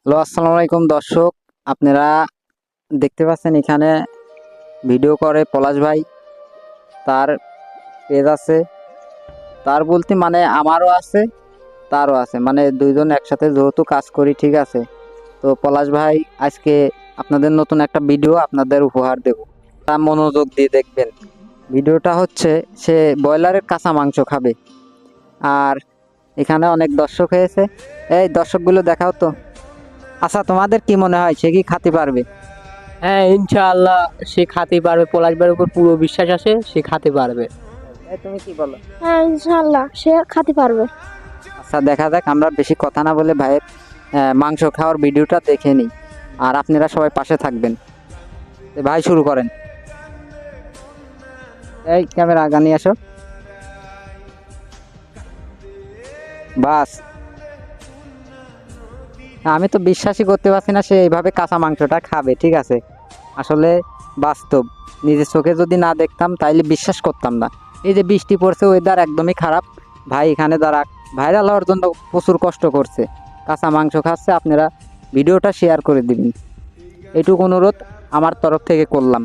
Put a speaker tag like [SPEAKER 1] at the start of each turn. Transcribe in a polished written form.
[SPEAKER 1] Hello, আসসালামু আলাইকুম দর্শক। আপনারা দেখতে পাচ্ছেন এখানে ভিডিও করে পলাশ ভাই। তার পেজ আছে, তার বলতে মানে আমারও আছে, তারও আছে, মানে দুইজন একসাথে যেহেতু কাজ করি, ঠিক আছে। তো পলাশ ভাই আজকে আপনাদের নতুন একটা ভিডিও আপনাদের উপহার দেব, তা মনোযোগ দিয়ে দেখবেন। ভিডিওটা হচ্ছে সে ব্রয়লারের কাঁচা মাংস খাবে, আর এখানে অনেক দর্শক হয়েছে। এই দর্শকগুলো দেখাও তো। আচ্ছা, তোমাদের কি মনে হয় সে কি খেতে পারবে?
[SPEAKER 2] হ্যাঁ, ইনশাআল্লাহ সে খেতে পারবে। পলাশবার উপর পুরো বিশ্বাস আছে, সে খেতে পারবে।
[SPEAKER 1] তুমি কি বলো?
[SPEAKER 3] হ্যাঁ, ইনশাল্লাহ সে খেতে পারবে।
[SPEAKER 1] আচ্ছা, দেখা যাক। আমরা বেশি কথা না বলে ভাইয়ের মাংস খাওয়ার ভিডিওটা দেখে নিই, আর আপনারা সবাই পাশে থাকবেন। তো ভাই শুরু করেন। এই ক্যামেরা আগা নিয়ে আসো। বাস, আমি তো বিশ্বাসই করতে পারছি না সে এইভাবে কাঁচা মাংসটা খাবে, ঠিক আছে। আসলে বাস্তব, নিজের চোখে যদি না দেখতাম তাইলে বিশ্বাস করতাম না। এই যে বৃষ্টি পড়ছে, ওয়েদার একদমই খারাপ, ভাই এখানে দাঁড়া ভাইরাল হওয়ার জন্য প্রচুর কষ্ট করছে, কাঁচা মাংস খাচ্ছে। আপনারা ভিডিওটা শেয়ার করে দিবেন, এইটুকু অনুরোধ আমার তরফ থেকে করলাম।